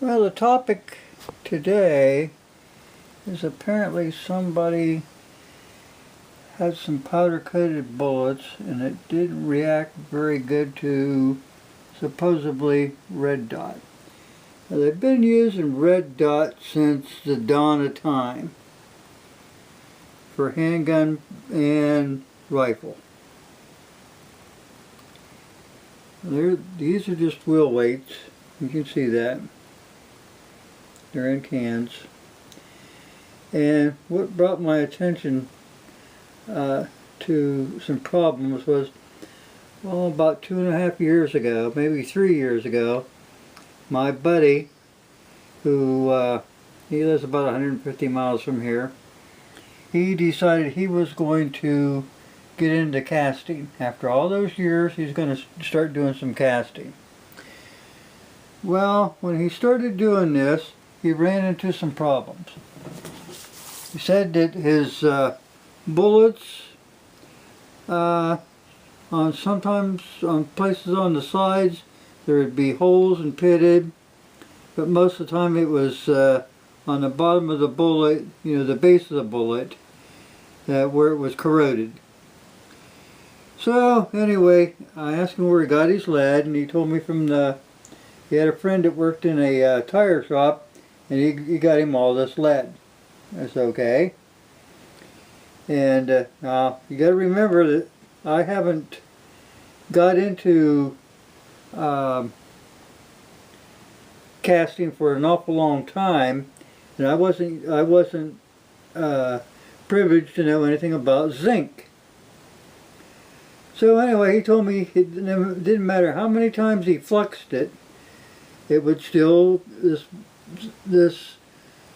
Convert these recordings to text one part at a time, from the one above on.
Well, the topic today is apparently somebody had some powder-coated bullets and it didn't react very good to supposedly red dot. Now, they've been using red dot since the dawn of time for handgun and rifle. These are just wheel weights. You can see that. They're in cans. And what brought my attention to some problems was, well, about 2.5 years ago, maybe 3 years ago, my buddy, who he lives about 150 miles from here, he decided he was going to get into casting. After all those years, he's going to start doing some casting. Well, when he started doing this, he ran into some problems. He said that his bullets, sometimes on places on the sides, there would be holes and pitted, but most of the time it was on the bottom of the bullet, the base of the bullet, where it was corroded. So anyway, I asked him where he got his lead, and he told me he had a friend that worked in a tire shop, and he got him all this lead. That's okay. And now you got to remember that I haven't got into casting for an awful long time, and I wasn't privileged to know anything about zinc. So anyway, he told me it didn't matter how many times he fluxed it, it would still, this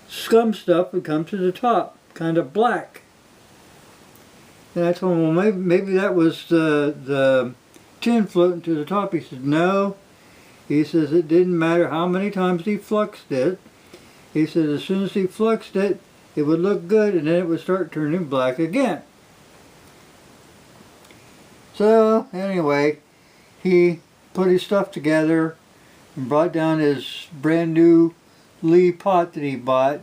scum stuff would come to the top, kind of black. And I told him, well, maybe that was the tin floating to the top. He said, no. He says it didn't matter how many times he fluxed it. He said as soon as he fluxed it, it would look good, and then it would start turning black again. So anyway, he put his stuff together and brought down his brand new Lee pot that he bought,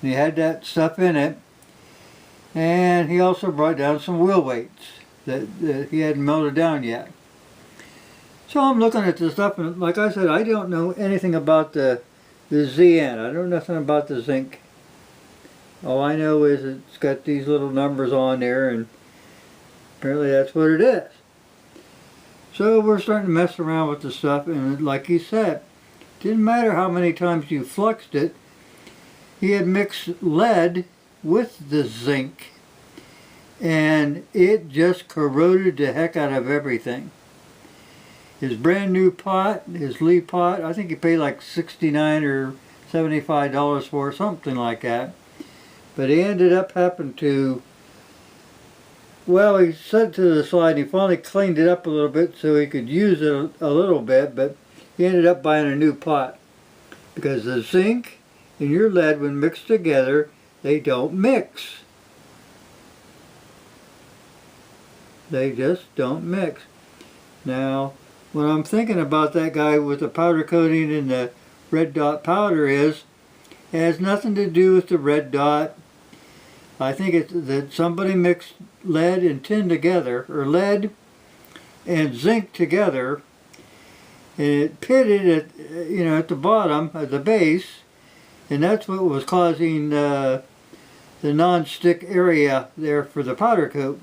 and he had that stuff in it. And he also brought down some wheel weights that he hadn't melted down yet. So I'm looking at this stuff, and like I said, I don't know anything about the ZN. I know nothing about the zinc. All I know is it's got these little numbers on there, and apparently that's what it is. So we're starting to mess around with the stuff, and like he said, it didn't matter how many times you fluxed it. He had mixed lead with the zinc, and it just corroded the heck out of everything. His brand new pot, his Lee pot, I think he paid like $69 or $75 for it, something like that. But he ended up having to, well, he set it to the side. He finally cleaned it up a little bit so he could use it a little bit, but he ended up buying a new pot because the zinc and your lead, when mixed together, they don't mix. They just don't mix. Now, what I'm thinking about that guy with the powder coating and the red dot powder is, it has nothing to do with the red dot. I think it's that somebody mixed lead and tin together, or lead and zinc together, and it pitted at the bottom, at the base, and that's what was causing the non-stick area there for the powder coat.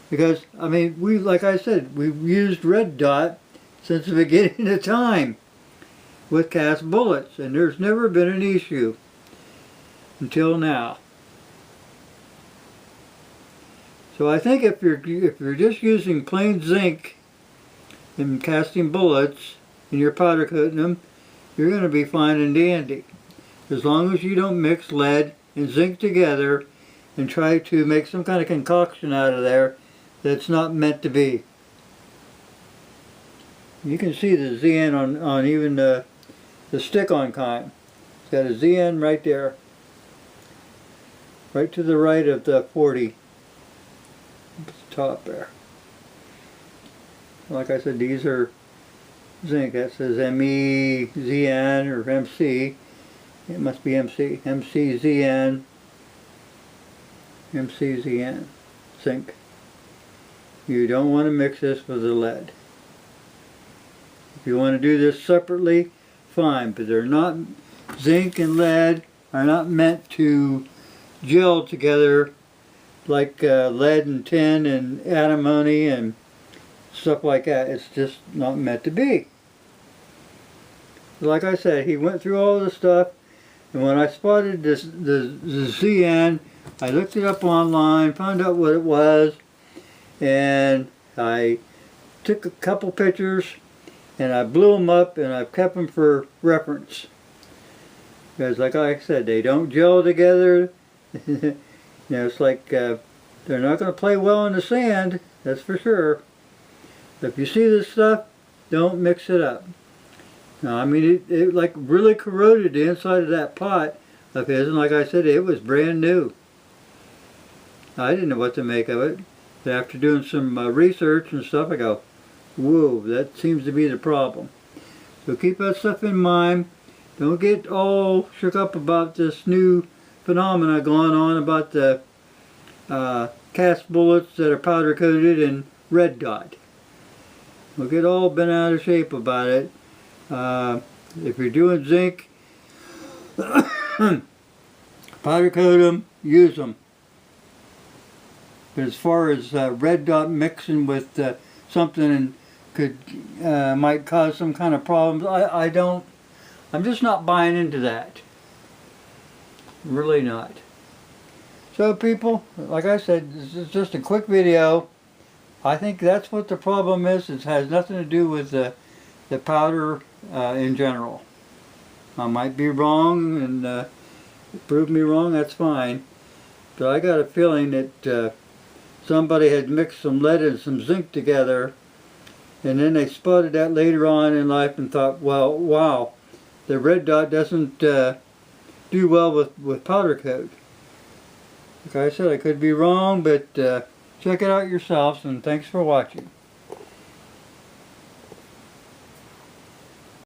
Because, I mean, like I said, we've used red dot since the beginning of time with cast bullets, and there's never been an issue until now. So I think if you're just using plain zinc and casting bullets and you're powder coating them, you're going to be fine and dandy. As long as you don't mix lead and zinc together and try to make some kind of concoction out of there that's not meant to be. You can see the ZN on even the stick-on kind. It's got a ZN right there, right to the right of the 40. Top there. Like I said, these are zinc. That says MEZN or MC. It must be MC. MCZN. MCZN. Zinc. You don't want to mix this with the lead. If you want to do this separately, fine, but they're not, zinc and lead are not meant to gel together like lead and tin and antimony and stuff like that. It's just not meant to be. Like I said, he went through all the stuff, and when I spotted this, the ZN, I looked it up online, found out what it was, and I took a couple pictures and I blew them up and I've kept them for reference. Because like I said, they don't gel together. You know, it's like they're not going to play well in the sand, that's for sure. But if you see this stuff, don't mix it up. Now, I mean, it like really corroded the inside of that pot of his, and like I said, it was brand new. I didn't know what to make of it. But after doing some research and stuff, I go, whoa, that seems to be the problem. So keep that stuff in mind. Don't get all shook up about this new phenomena going on about the cast bullets that are powder coated and red dot. Don't get all bent out of shape about it. If you're doing zinc, powder coat them, use them. But as far as red dot mixing with something and could might cause some kind of problems, I'm just not buying into that. Really not. So people, like I said, this is just a quick video. I think that's what the problem is. It has nothing to do with the powder in general. I might be wrong, and prove me wrong, that's fine. But I got a feeling that somebody had mixed some lead and some zinc together, and then they spotted that later on in life and thought, well, wow, the red dot doesn't do well with powder coat. Like I said, I could be wrong, but check it out yourselves, and thanks for watching.